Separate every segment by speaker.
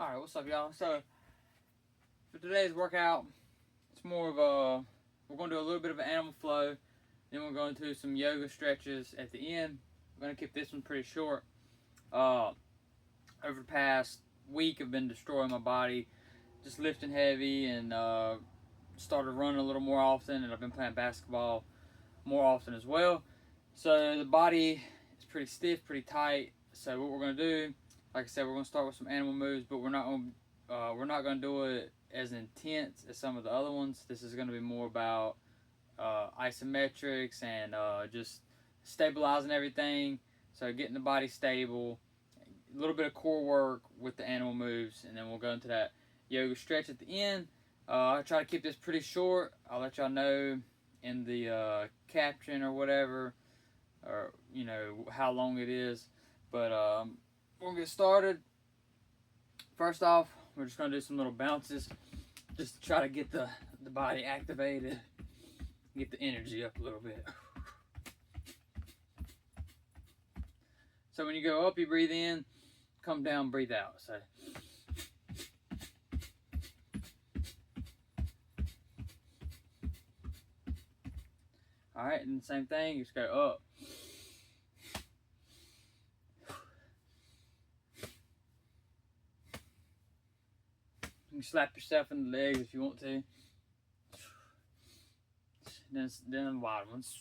Speaker 1: Alright, what's up, y'all? So, for today's workout, it's more of a, we're going to do a little bit of an animal flow, then we're going to do some yoga stretches at the end. We're going to keep this one pretty short. Over the past week, I've been destroying my body, just lifting heavy, and started running a little more often, and I've been playing basketball more often as well. So, the body is pretty stiff, pretty tight. So, what we're going to do, like I said, we're going to start with some animal moves, but we're not going to do it as intense as some of the other ones. This is going to be more about isometrics and just stabilizing everything. So getting the body stable, a little bit of core work with the animal moves, and then we'll go into that yoga stretch at the end. I try to keep this pretty short. I'll let y'all know in the caption or whatever, or how long it is. But we'll get started. First off, we're just going to do some little bounces just to try to get the body activated, get the energy up a little bit. So when you go up, you breathe in, come down, breathe out. So alright, and the same thing, you just go up. You can slap yourself in the legs if you want to. Then the bottom ones.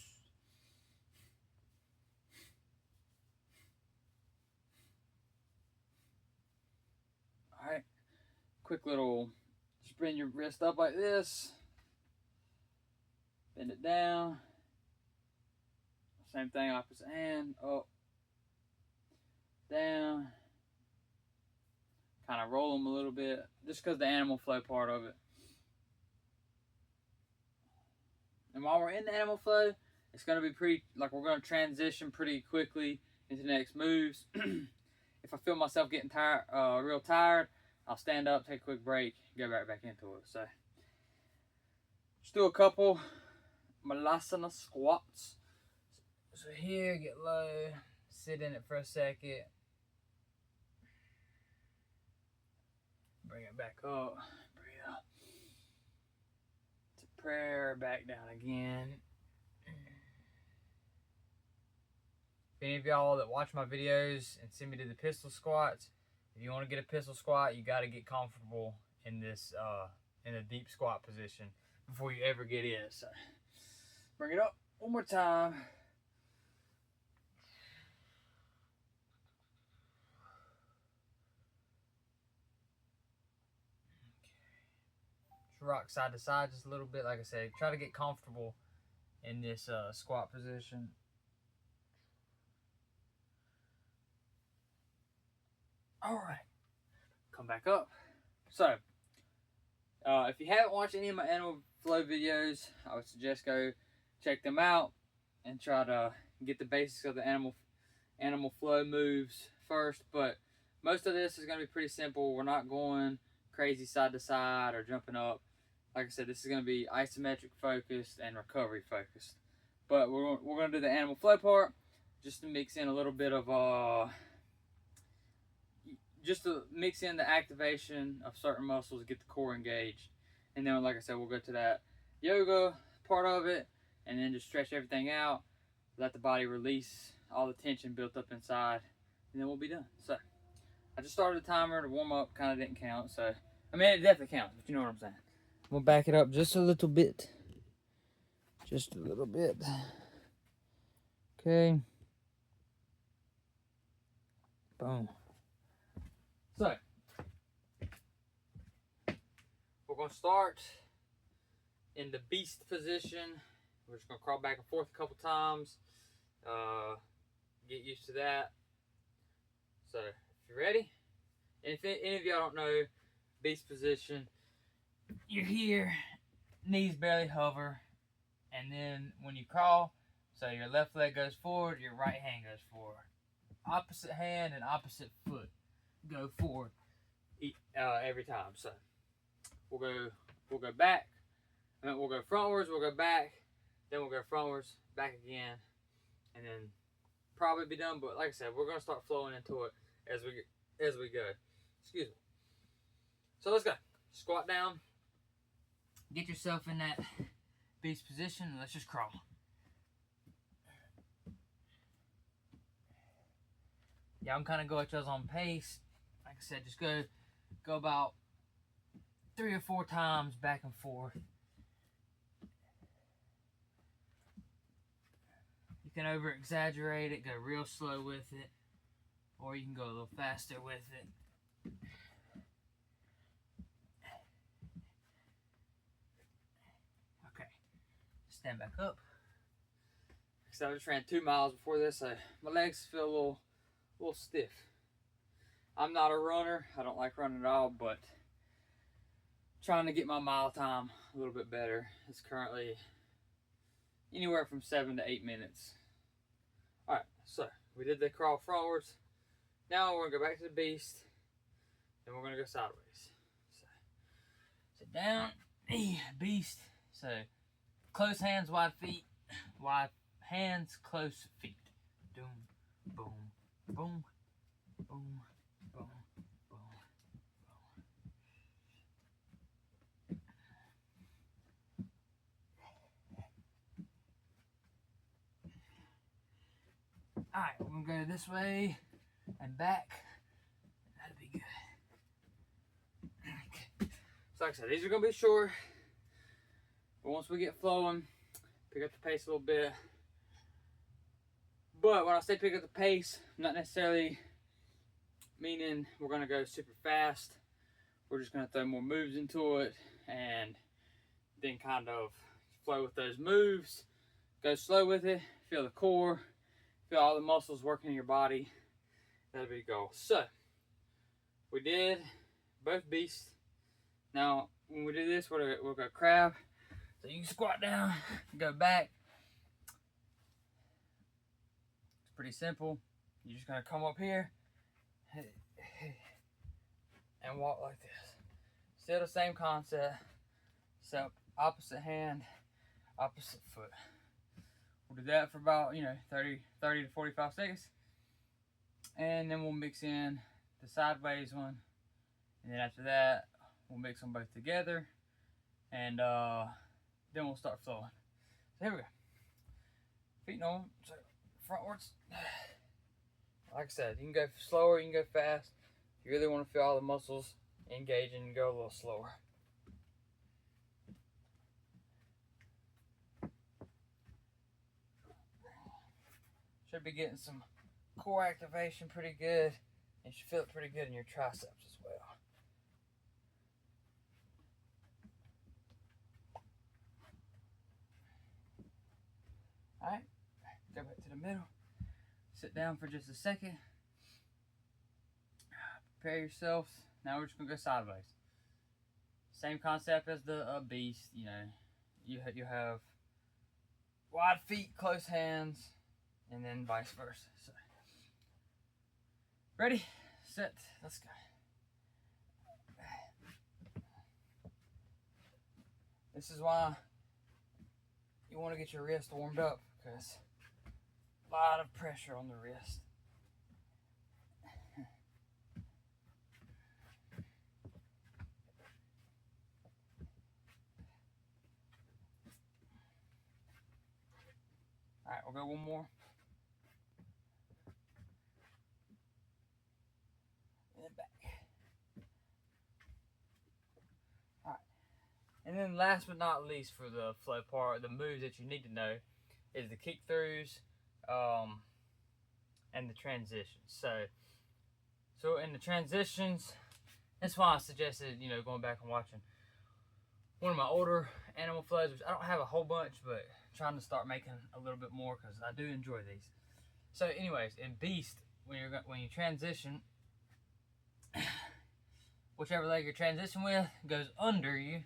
Speaker 1: Alright. Quick little, just bring your wrist up like this. Bend it down. Same thing, opposite hand. Up. Down. Kind of roll them a little bit, just because the animal flow part of it. And while we're in the animal flow, it's going to be pretty, like we're going to transition pretty quickly into the next moves. If I feel myself getting tired, real tired, I'll stand up, take a quick break, go right back into it. So, just do a couple Malasana squats. So here, get low, sit in it for a second. Bring it back up, breathe out. To prayer, back down again. If any of y'all that watch my videos and send me to the pistol squats, if you want to get a pistol squat, you got to get comfortable in this, in a deep squat position before you ever get in. So, bring it up one more time. Rock side to side just a little bit. Like I said, try to get comfortable in this squat position. Alright, come back up. So, if you haven't watched any of my animal flow videos, I would suggest go check them out and try to get the basics of the animal flow moves first. But most of this is going to be pretty simple. We're not going crazy side to side or jumping up. Like I said, this is going to be isometric focused and recovery focused. But we're going to do the animal flow part just to mix in a little bit of just to mix in the activation of certain muscles, get the core engaged. And then, like I said, we'll go to that yoga part of it and then just stretch everything out, let the body release all the tension built up inside, and then we'll be done. So I just started the timer. The warm up kind of didn't count, so I mean, it definitely counts, but you know what I'm saying. We'll back it up just a little bit. Just a little bit. Okay. Boom. So, we're going to start in the beast position. We're just going to crawl back and forth a couple times. Get used to that. So, if you're ready, and if any of y'all don't know beast position, you're here, knees barely hover, and then when you crawl, so your left leg goes forward, your right hand goes forward. Opposite hand and opposite foot go forward every time. So we'll go back, and then we'll go frontwards, we'll go back, then we'll go frontwards, back again, and then probably be done. But like I said, we're gonna start flowing into it as we go. Excuse me. So let's go. Squat down. Get yourself in that beast position and let's just crawl. Yeah, I'm kind of going at y'all's on pace. Like I said, just go about 3 or 4 times back and forth. You can over exaggerate it, go real slow with it, or you can go a little faster with it. Okay, stand back up. So I just ran 2 miles before this, so my legs feel a little stiff. I'm not a runner. I don't like running at all, but trying to get my mile time a little bit better. It's currently anywhere from 7 to 8 minutes. All right, so we did the crawl frontwards. Now we're gonna go back to the beast, and we're gonna go sideways. So sit down, beast. So close hands, wide feet, wide hands, close feet. Boom, boom, boom, boom, boom, boom, boom. All right, we're gonna go this way and back. That'll be good. Okay. So like I said, these are gonna be short, but once we get flowing, pick up the pace a little bit. But when I say pick up the pace, I'm not necessarily meaning we're gonna go super fast. We're just gonna throw more moves into it and then kind of flow with those moves. Go slow with it, feel the core, feel all the muscles working in your body. That'll be the goal. So, we did both beasts. Now, when we do this, we'll go crab. So you can squat down, go back. It's pretty simple. You're just gonna come up here and walk like this. Still the same concept. So opposite hand, opposite foot. We'll do that for about 30 to 45 seconds. And then we'll mix in the sideways one. And then after that, we'll mix them both together. And then we'll start flowing. So here we go. Feet on, so frontwards. Like I said, you can go slower, you can go fast. If you really want to feel all the muscles engaging, go a little slower. Should be getting some core activation pretty good. And you should feel it pretty good in your triceps as well. Alright, go back to the middle. Sit down for just a second. Prepare yourself. Now we're just gonna go sideways. Same concept as the beast. You have wide feet, close hands, and then vice versa. So, ready, set, let's go. This is why you want to get your wrist warmed up, because a lot of pressure on the wrist. Alright, we'll go one more. And then back. Alright. And then last but not least for the flow part, the moves that you need to know is the kick throughs and the transitions. So in the transitions, that's why I suggested, going back and watching one of my older animal flows, which I don't have a whole bunch, but trying to start making a little bit more because I do enjoy these. So anyways, in beast, when you transition, whichever leg you're transition with goes under you.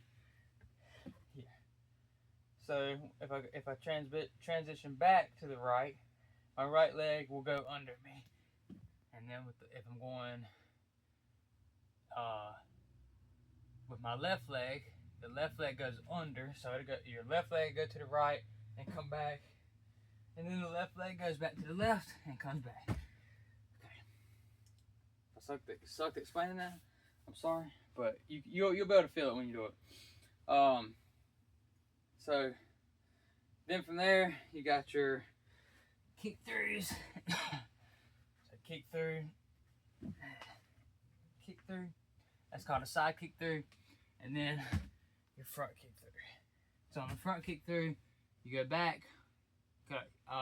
Speaker 1: Here. So if I transition back to the right, my right leg will go under me, and then if I'm going with my left leg, the left leg goes under, so your left leg go to the right and come back, and then the left leg goes back to the left and comes back. Okay. I sucked at explaining that. I'm sorry, but you'll be able to feel it when you do it. So then from there you got your kick throughs. So kick through. That's called a side kick through, and then your front kick through. So on the front kick through, you go back.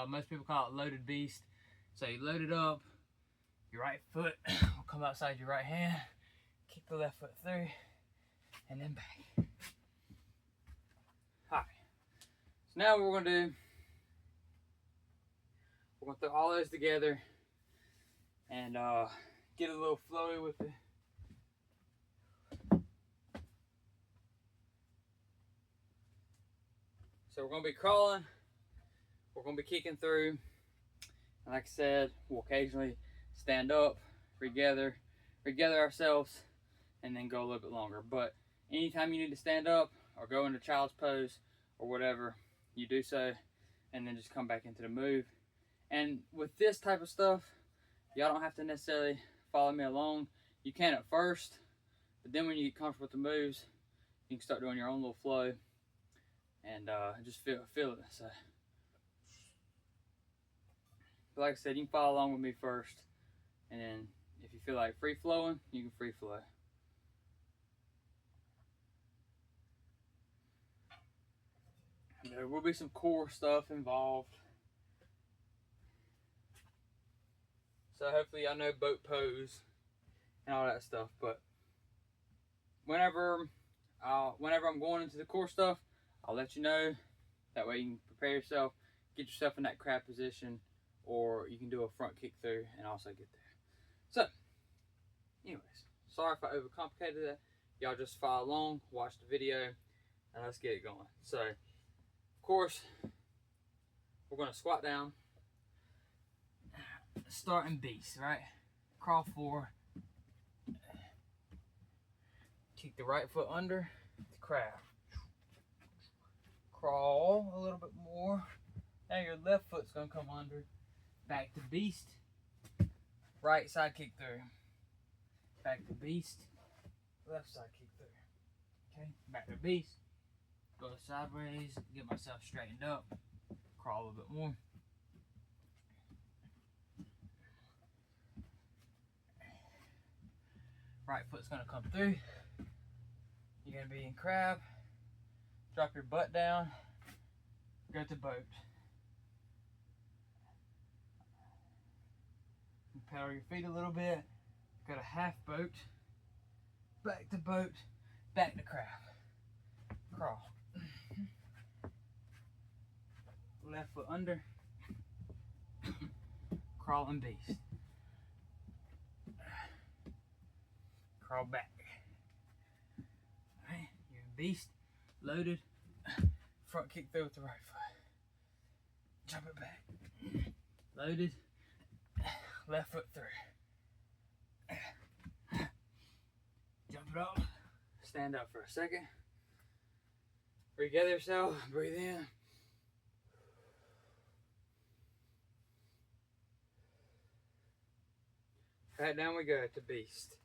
Speaker 1: Most people call it loaded beast. So you load it up. Your right foot will come outside your right hand. Kick the left foot through, and then back. Alright. So now what we're gonna do, we're gonna throw all those together and get a little flowy with it. So we're going to be crawling, we're going to be kicking through, and like I said, we'll occasionally stand up, regather ourselves, and then go a little bit longer. But anytime you need to stand up or go into child's pose or whatever, you do so, and then just come back into the move. And with this type of stuff, y'all don't have to necessarily follow me along. You can at first, but then when you get comfortable with the moves, you can start doing your own little flow. And just feel it. So, but like I said, you can follow along with me first, and then if you feel like free flowing, you can free flow. There will be some core stuff involved, so hopefully y'all know boat pose and all that stuff. But whenever I'm going into the core stuff, I'll let you know. That way you can prepare yourself, get yourself in that crab position, or you can do a front kick through and also get there. So, anyways, sorry if I overcomplicated that. Y'all just follow along, watch the video, and let's get it going. So, of course, we're going to squat down, starting beast, right? Crawl forward, kick the right foot under, the crab. Crawl a little bit more. Now your left foot's gonna come under. Back to beast. Right side kick through. Back to beast. Left side kick through. Okay, back to beast. Go sideways. Get myself straightened up. Crawl a little bit more. Right foot's gonna come through. You're gonna be in crab. Drop your butt down, go to boat. Pedal your feet a little bit, go to half boat, back to boat, back to crab. Crawl. Left foot under, crawl and beast. Crawl back. Alright, you're in beast, loaded. Front kick through with the right foot. Jump it back. Loaded. Left foot through. Jump it up. Stand up for a second. Regather yourself. Breathe in. Back down we go to beast.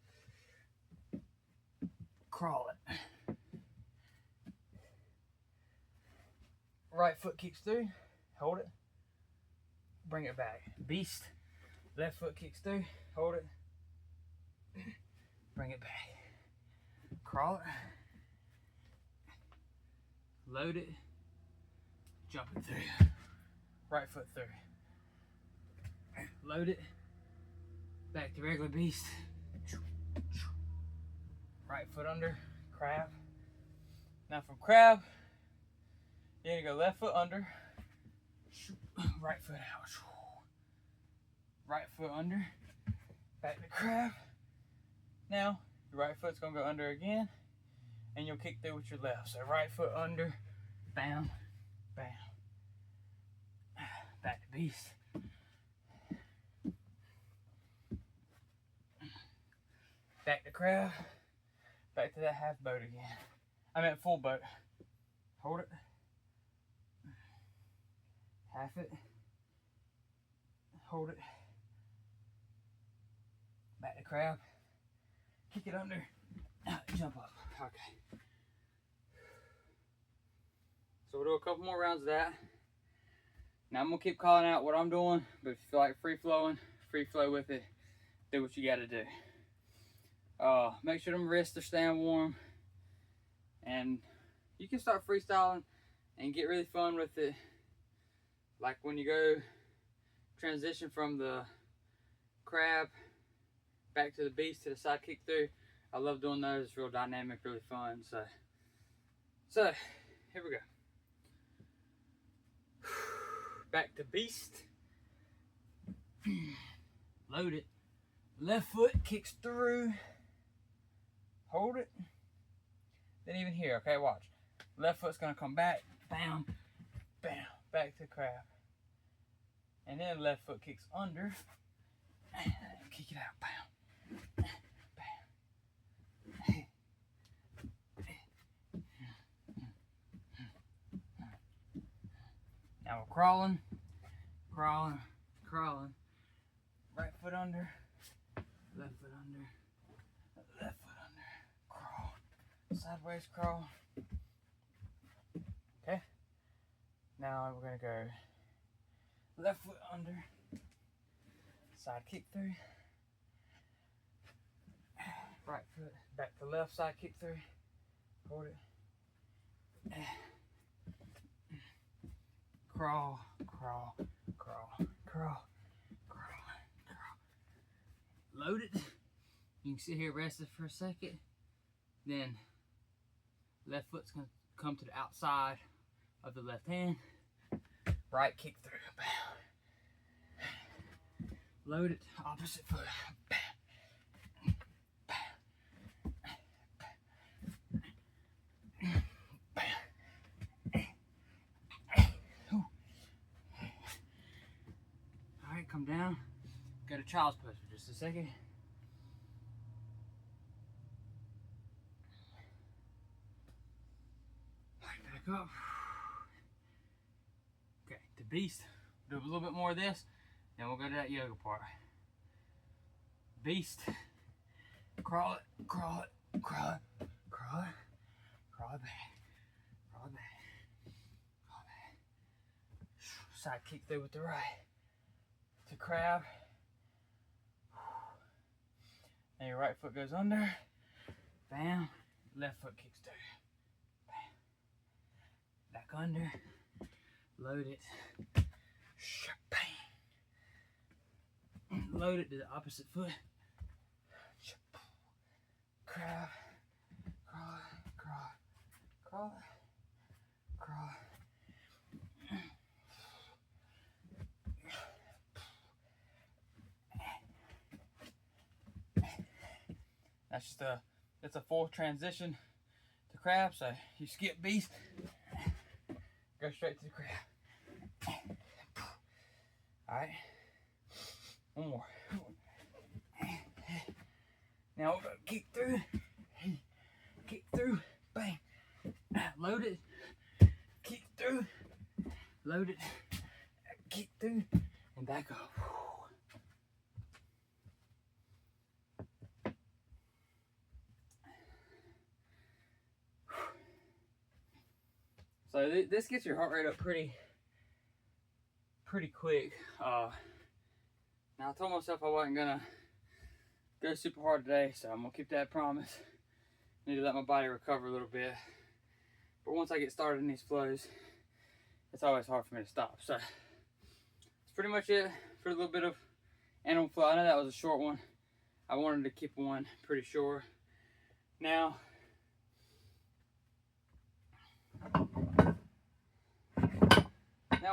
Speaker 1: Crawl it. Right foot kicks through, hold it, bring it back. Beast, left foot kicks through, hold it, bring it back. Crawl it, load it, jump it through. Right foot through. Load it, back to regular beast. Right foot under, crab. Now from crab, you're gonna go left foot under, right foot out. Right foot under, back to crab. Now, your right foot's gonna go under again, and you'll kick through with your left. So right foot under, bam, bam. Back to beast. Back to crab. Back to that half boat again. I meant full boat. Hold it. Half it. Hold it. Back to crab. Kick it under. Jump up. Okay. So we'll do a couple more rounds of that. Now I'm gonna keep calling out what I'm doing, but if you feel like free flow with it. Do what you gotta do. Make sure them wrists are staying warm, and you can start freestyling and get really fun with it. Like when you go transition from the crab back to the beast to the side kick through. I love doing those. It's real dynamic, really fun. So here we go. Back to beast. Load it. Left foot kicks through. Hold it. Then even here, okay, watch. Left foot's gonna come back. Bam, bam, back to crab. And then left foot kicks under. Kick it out, bam, bam. Now we're crawling, crawling, crawling. Right foot under, left foot under, left foot under. Crawl, sideways crawl. Okay. Now we're gonna go left foot under, side kick through. Right foot back to left, side kick through. Hold it. Crawl, crawl, crawl, crawl, crawl, crawl. Load it. You can sit here, rest it for a second. Then left foot's gonna come to the outside of the left hand. Right kick through. Bam. Load it. Opposite foot. Bam. Come down, go to child's pose for just a second. Back up. Okay, to beast. Do a little bit more of this, then we'll go to that yoga part. Beast. Crawl it, crawl it, crawl it, crawl it, crawl it back, crawl it back, crawl it back. Side kick through with the right. To crab. And your right foot goes under. Bam. Left foot kicks through. Bam. Back under. Load it. Bang. Load it to the opposite foot. Crab. Crawl. Crawl. Crawl. Crawl. It's a full transition to crab. So you skip beast, go straight to the crab. All right, one more. Now we're gonna kick through, bang, load it, kick through, load it, kick through, and back up. So this gets your heart rate up pretty quick. Now I told myself I wasn't gonna go super hard today, so I'm gonna keep that promise. Need to let my body recover a little bit. But once I get started in these flows, it's always hard for me to stop. So that's pretty much it for a little bit of animal flow. I know that was a short one. I wanted to keep one pretty short. Now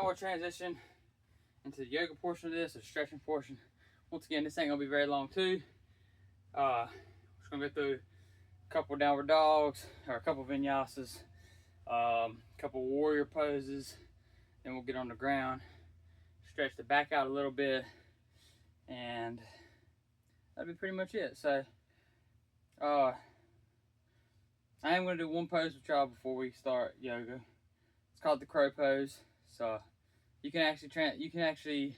Speaker 1: we'll transition into the yoga portion of this, the stretching portion. Once again, this ain't gonna be very long too. We're just gonna go through a couple downward dogs, or a couple vinyasas, a couple warrior poses, then we'll get on the ground, stretch the back out a little bit, and that'll be pretty much it. So, I am gonna do one pose with y'all before we start yoga. It's called the crow pose. So you can actually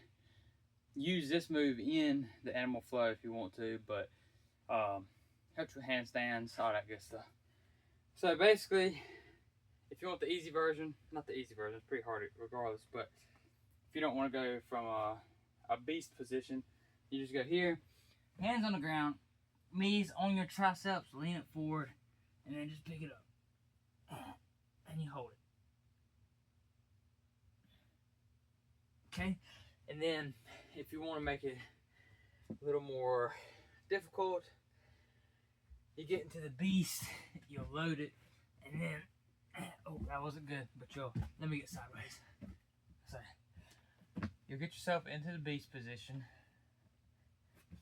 Speaker 1: use this move in the animal flow if you want to, but I helps with handstands, all that good stuff. So basically, if you want the easy version, not the easy version, it's pretty hard regardless, but if you don't want to go from a beast position, you just go here, hands on the ground, knees on your triceps, lean it forward, and then just pick it up. And you hold it. Okay? And then, if you want to make it a little more difficult, you get into the beast, you'll load it, and then, oh, that wasn't good, but let me get sideways. So, you'll get yourself into the beast position,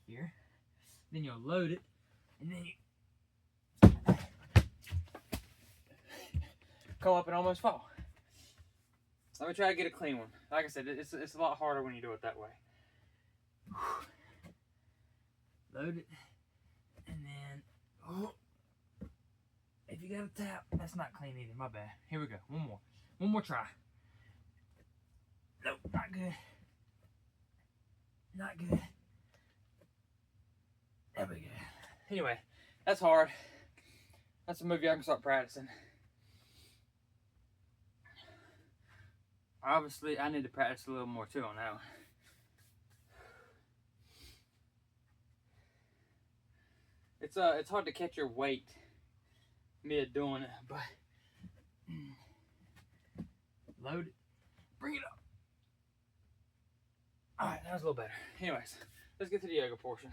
Speaker 1: here, then you'll load it, and then you come up and almost fall. Let me try to get a clean one. Like I said, it's a lot harder when you do it that way. Load it, and then, oh, if you got a tap, that's not clean either, my bad. Here we go, one more try. Nope, not good. Not good. There we go. Anyway, that's hard. That's a movie I can start practicing. Obviously, I need to practice a little more too on that one. It's hard to catch your weight mid doing it, but load it, bring it up. All right, that was a little better. Anyways, let's get to the yoga portion.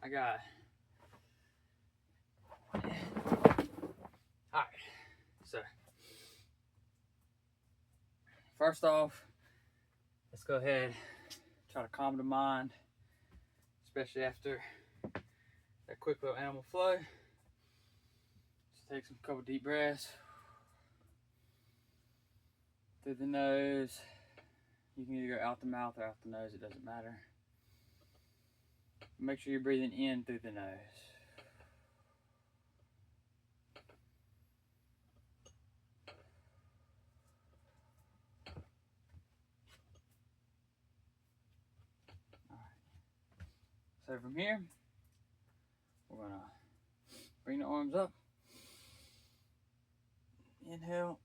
Speaker 1: I got. All right, so first off, let's go ahead. Try to calm the mind, especially after that quick little animal flow. Just take some couple deep breaths through the nose. You can either go out the mouth or out the nose, it doesn't matter. Make sure you're breathing in through the nose. So from here, we're gonna bring the arms up. Inhale.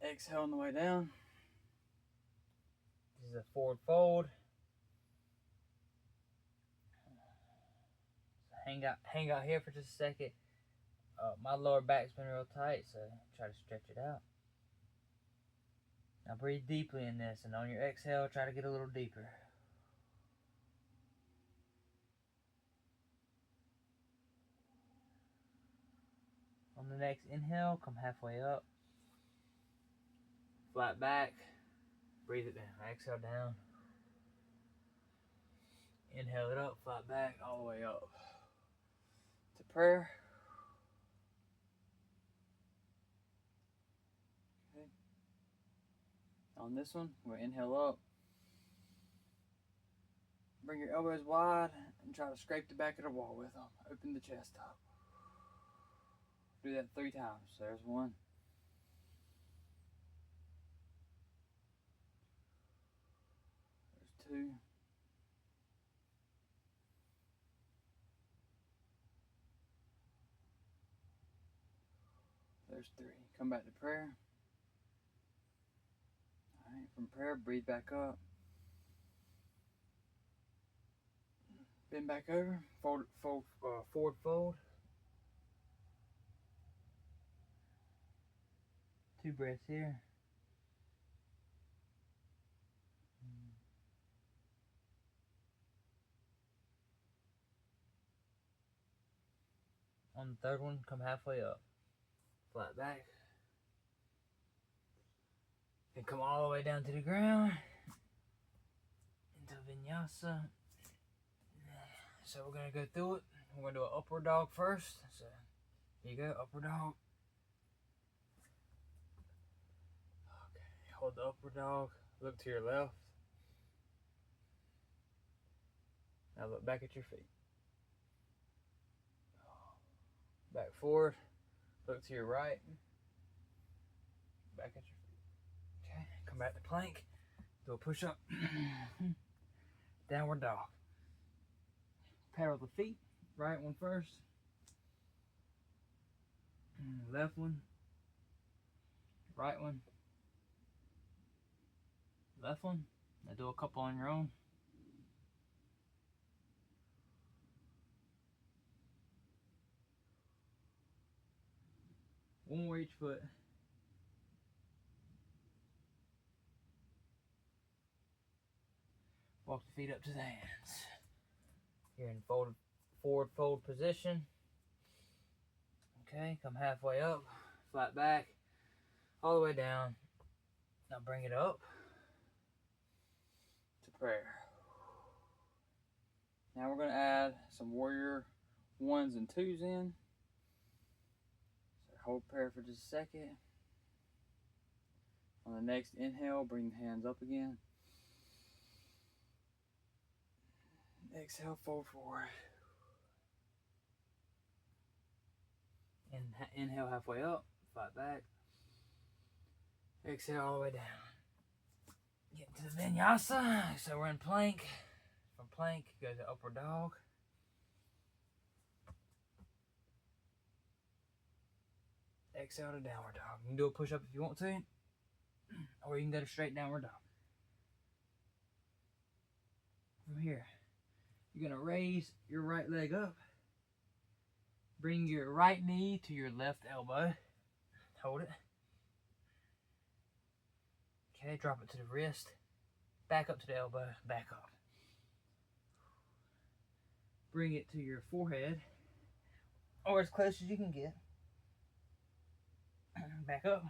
Speaker 1: Exhale on the way down. This is a forward fold. So hang out here for just a second. My lower back's been real tight, so try to stretch it out. Now breathe deeply in this, and on your exhale, try to get a little deeper. On the next inhale, come halfway up. Flat back. Breathe it down. Exhale down. Inhale it up, flat back, all the way up. To prayer. Okay. On this one, we'll inhale up. Bring your elbows wide and try to scrape the back of the wall with them. Open the chest up. Do that 3 times. There's 1. There's 2. There's 3. Come back to prayer. Alright, from prayer, breathe back up. Bend back over. Forward fold. 2 breaths here. On the third one, come halfway up. Flat back. And come all the way down to the ground. Into vinyasa. So we're going to go through it. We're going to do an upward dog first. So here you go, upward dog. Okay, hold the upward dog. Look to your left. Now look back at your feet. Back forward. Look to your right. Back at your feet. Okay, come back to plank. Do a push up. downward dog. Paddle the feet, right one first, left one, right one, left one. Now do a couple on your own. One more each foot. Walk the feet up to the hands. You're in forward fold position. Okay, come halfway up, flat back, all the way down. Now bring it up to prayer. Now we're going to add some warrior 1s and 2s in. So hold prayer for just a second. On the next inhale, bring the hands up again. Exhale, fold forward. Inhale halfway up, flat back. Exhale all the way down. Get to the vinyasa. So we're in plank. From plank, go to upward dog. Exhale to downward dog. You can do a push-up if you want to, or you can go to straight downward dog. From here, you're going to raise your right leg up. Bring your right knee to your left elbow. Hold it. Okay, drop it to the wrist. Back up to the elbow, back up. Bring it to your forehead, or as close as you can get. Back up.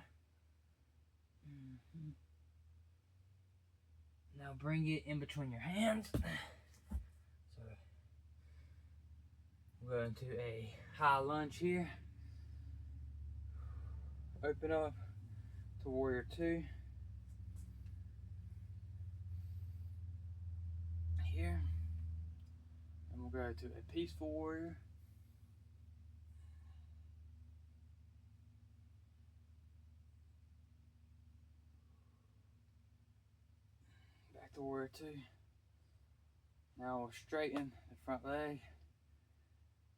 Speaker 1: Now bring it in between your hands. So we're going to a high lunge here. Open up to warrior 2. Here. And we'll go to a peaceful warrior. Back to warrior 2. Now we'll straighten the front leg.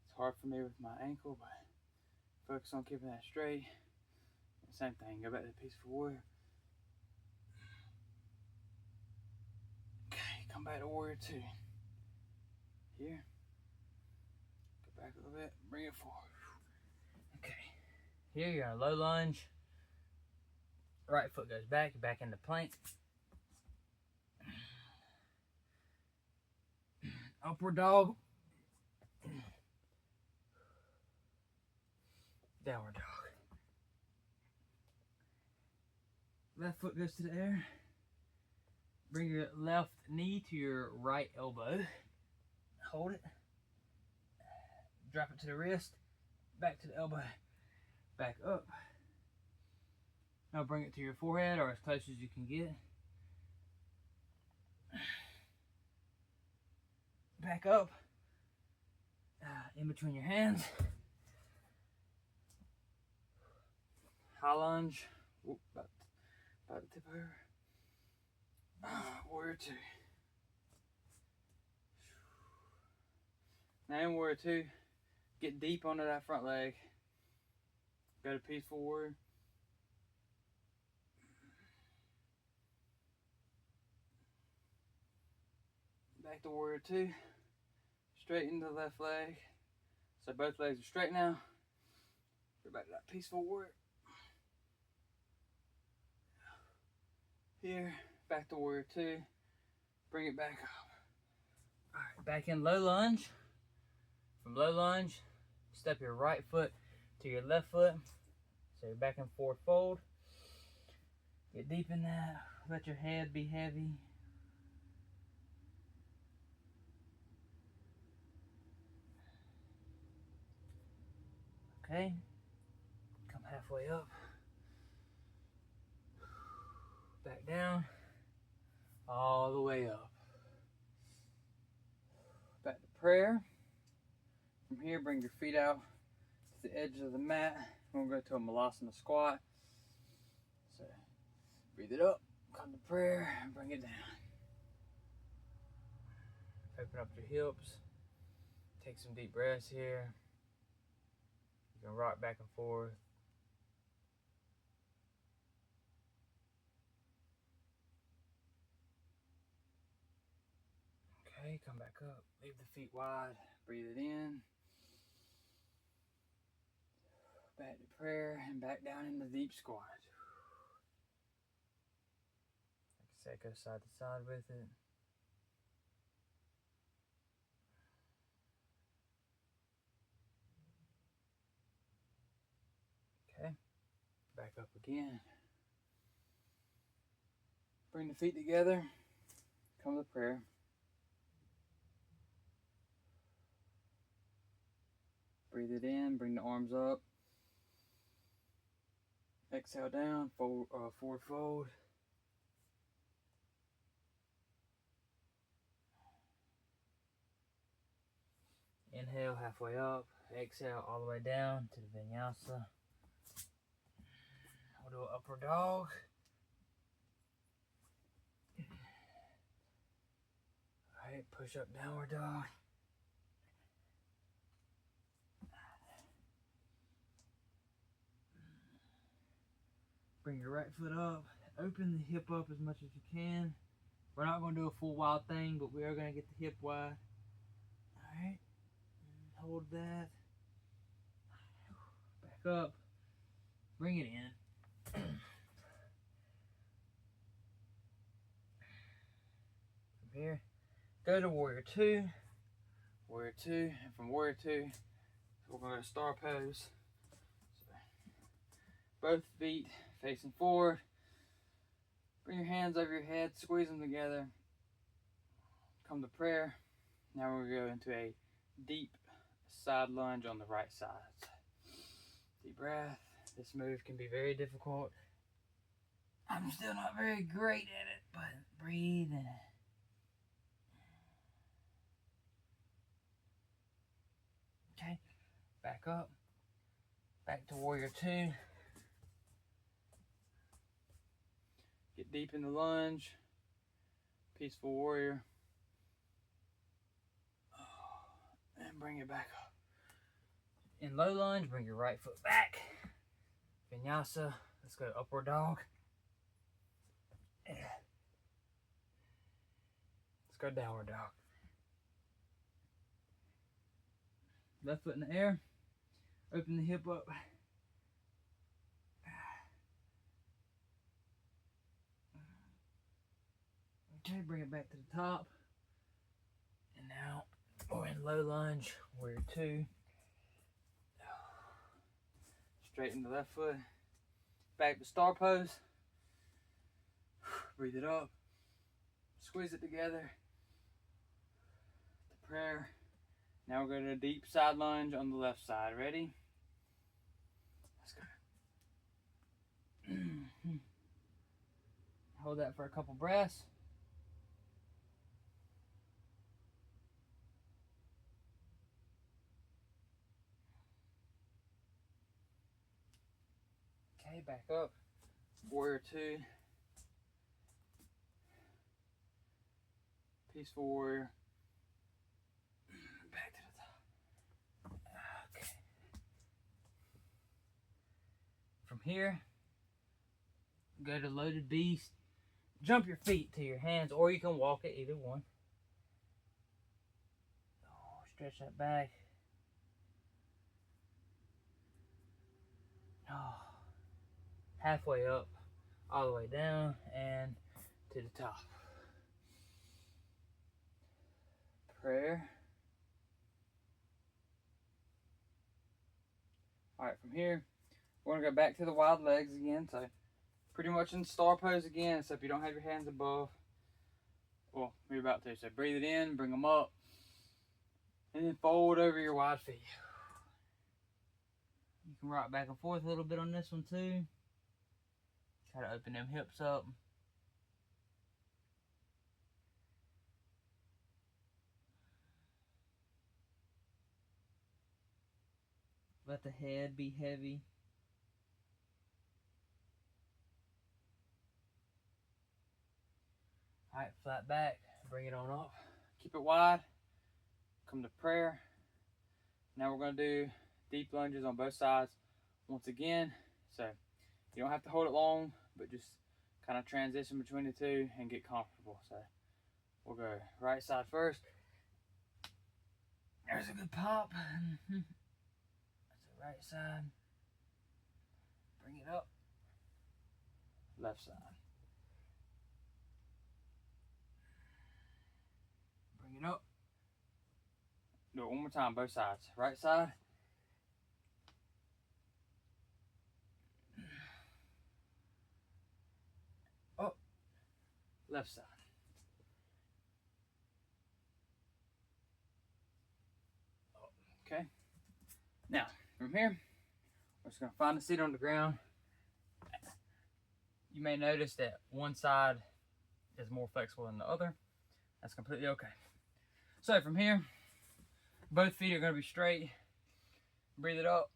Speaker 1: It's hard for me with my ankle, but focus on keeping that straight. Same thing, go back to the peaceful warrior. Okay, come back to warrior 2. Here. Go back a little bit, bring it forward. Okay. Here you're in a low lunge. Right foot goes back, you're back into plank. Upward dog. Downward dog. Left foot goes to the air. Bring your left knee to your right elbow. Hold it. Drop it to the wrist. Back to the elbow. Back up. Now bring it to your forehead or as close as you can get. Back up. In between your hands. High lunge. Whoop, about to tip over. Warrior 2. Now in warrior 2, get deep onto that front leg. Go to peaceful warrior. Back to warrior 2. Straighten the left leg. So both legs are straight now. Go back to that peaceful warrior. Here, back to warrior 2. Bring it back up. Alright, back in low lunge. From low lunge, step your right foot to your left foot. So you're back in forward fold. Get deep in that. Let your head be heavy. Okay. Come halfway up. Back down. All the way up. Back to prayer. From here, bring your feet out to the edge of the mat. We're going to go to a Malasana squat. So, breathe it up, come to prayer, and bring it down. Open up your hips. Take some deep breaths here. You can rock back and forth. Okay, come back up. Leave the feet wide. Breathe it in. Back to prayer and back down into deep squat. Like I said, go side to side with it. Okay, back up again. Bring the feet together. Come to prayer. Breathe it in. Bring the arms up. Exhale down. Forward fold. Inhale halfway up. Exhale all the way down to the vinyasa. We'll do an upward dog. Alright, push up downward dog. Bring your right foot up. Open the hip up as much as you can. We're not going to do a full wild thing, but we are going to get the hip wide. Alright. Hold that. Back up. Bring it in. From here, go to warrior two. Warrior two. And from warrior two, we're going to go to star pose. So, both feet facing forward. Bring your hands over your head. Squeeze them together. Come to prayer. Now we're going to go into a deep side lunge on the right side. Deep breath. This move can be very difficult. I'm still not very great at it, but breathe in. Okay, back up. Back to warrior two. Get deep in the lunge. Peaceful warrior. And bring it back up. In low lunge, bring your right foot back. Vinyasa. Let's go upward dog. Let's go downward dog. Left foot in the air. Open the hip up. Okay, bring it back to the top. And now we're in low lunge, warrior two. Straighten the left foot. Back to star pose. Breathe it up. Squeeze it together. To prayer. Now we're going to do a deep side lunge on the left side. Ready? Let's go. Hold that for a couple breaths. Okay, back up. Warrior two. Peaceful warrior. Back to the top. Okay. From here, go to loaded beast. Jump your feet to your hands, or you can walk it, either one. Oh, stretch that back. Oh, halfway up, all the way down, and to the top. Prayer. Alright, from here, we're going to go back to the wild legs again. So, pretty much in star pose again, except you don't have your hands above. Well, you're about to. So, breathe it in, bring them up, and then fold over your wide feet. You can rock back and forth a little bit on this one too. Try to open them hips up. Let the head be heavy. Alright, flat back. Bring it on up. keep it wide, come to prayer. Now we're going to do deep lunges on both sides once again. So you don't have to hold it long, but just kind of transition between the two and get comfortable. So we'll go right side first. There's a good pop. That's the right side. Bring it up. Left side. Bring it up. Do it one more time, both sides. Right side. Up. Left side. Up. Okay. Now, from here, we're just going to find a seat on the ground. You may notice that one side is more flexible than the other. That's completely okay. So from here, both feet are going to be straight. Breathe it up.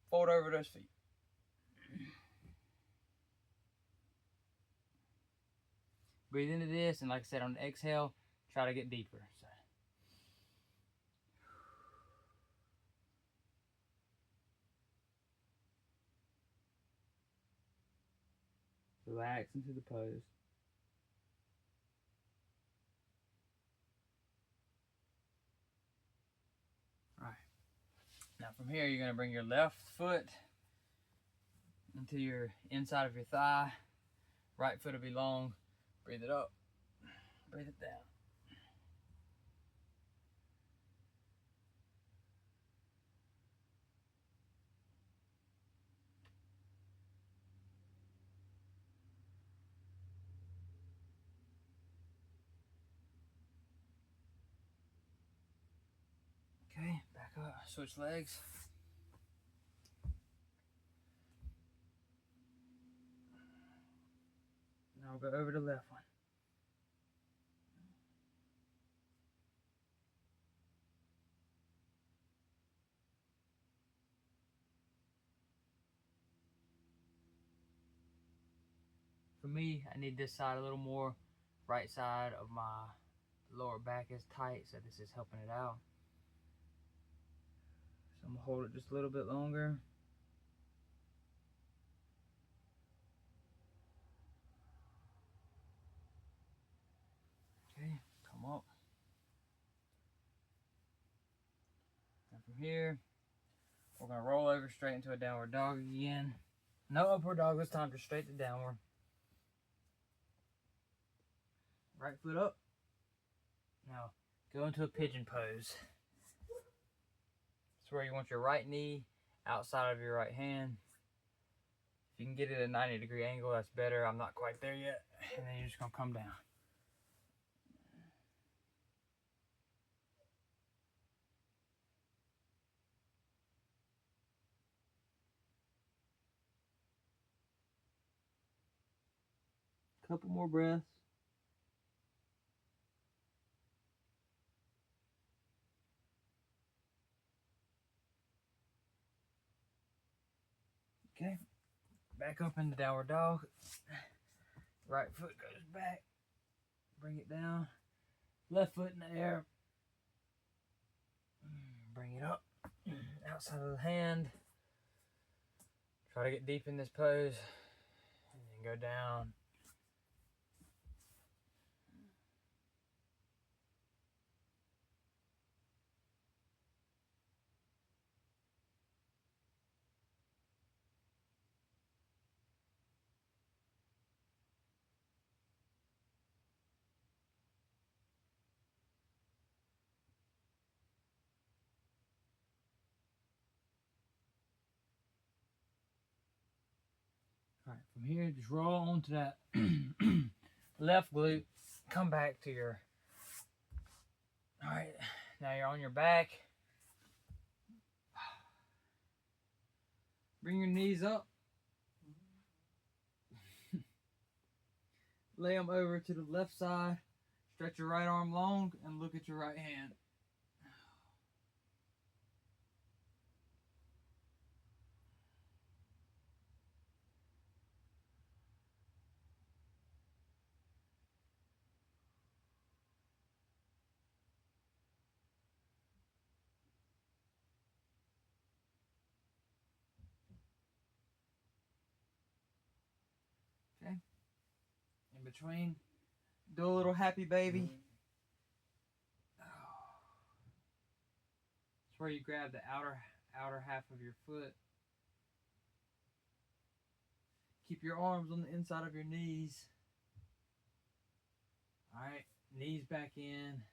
Speaker 1: Fold over those feet. Breathe into this, and like I said, on the exhale, try to get deeper. So. Relax into the pose. All right. Now from here, you're going to bring your left foot into your inside of your thigh. Right foot will be long. Breathe it up. Breathe it down. Okay, back up. Switch legs. Now we'll go over the left one. For me, I need this side a little more. Right side of my lower back is tight, so this is helping it out. So I'm gonna hold it just a little bit longer. Okay, come up. And from here, we're gonna roll over straight into a downward dog again. No upward dog this time, just straight to downward. Right foot up. Now, go into a pigeon pose. It's where you want your right knee outside of your right hand. If you can get it at a 90-degree angle, that's better. I'm not quite there yet. And then you're just gonna come down. Couple more breaths. Okay, back up into downward dog. Right foot goes back. Bring it down. Left foot in the air. Bring it up. Outside of the hand. Try to get deep in this pose. And then go down. All right, from here, just roll onto that left glute. Come back to your... All right, now you're on your back. Bring your knees up. Lay them over to the left side. Stretch your right arm long and look at your right hand. between. Do a little happy baby. It's where you grab the outer half of your foot. Keep your arms on the inside of your knees. Alright, knees back in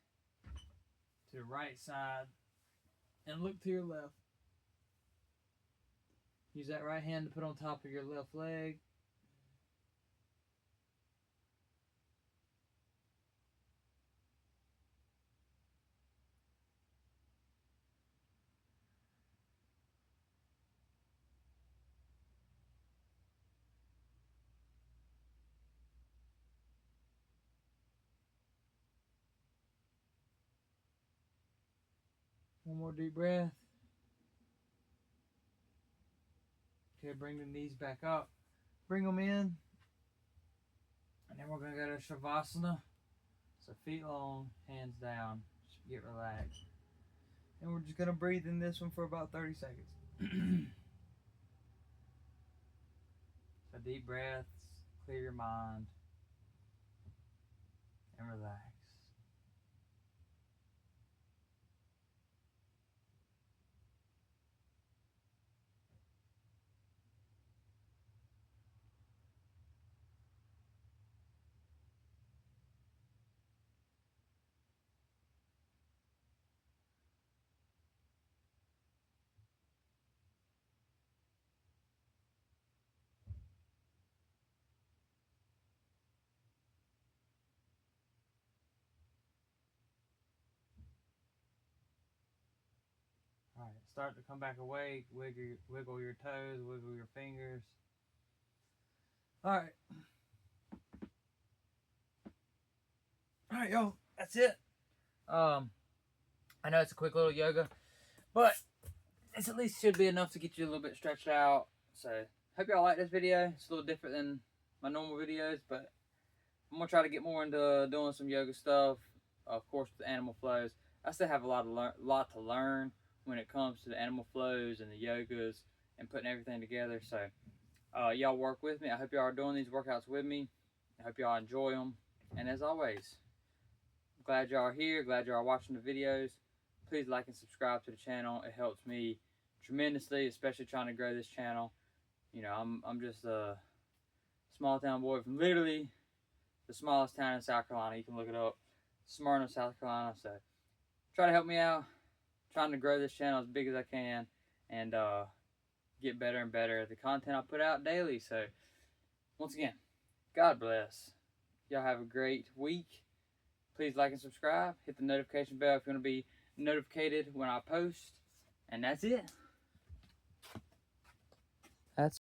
Speaker 1: to the right side and look to your left. Use that right hand to put on top of your left leg. One more deep breath. Okay, bring the knees back up. Bring them in. And then we're going to go to Shavasana. So feet long, hands down. Just get relaxed. And we're just going to breathe in this one for about 30 seconds. So deep breaths, clear your mind, and relax. Alright, start to come back awake. Wiggle your toes, wiggle your fingers. Alright. Alright, y'all. That's it. I know it's a quick little yoga, but it's at least should be enough to get you a little bit stretched out. So, hope y'all like this video. It's a little different than my normal videos, but I'm going to try to get more into doing some yoga stuff. Of course, with the animal flows. I still have a lot to learn when it comes to the animal flows and the yogas and putting everything together. So, y'all work with me. I hope y'all are doing these workouts with me. I hope y'all enjoy them. And as always, I'm glad y'all are here. Glad y'all are watching the videos. Please like and subscribe to the channel. It helps me tremendously, especially trying to grow this channel. You know, I'm just a small town boy from literally the smallest town in South Carolina. You can look it up. Smyrna, South Carolina. So, try to help me out. Trying to grow this channel as big as I can and get better and better at the content I put out daily. So, once again, God bless. Y'all have a great week. Please like and subscribe. Hit the notification bell if you want to be notified when I post. And that's it.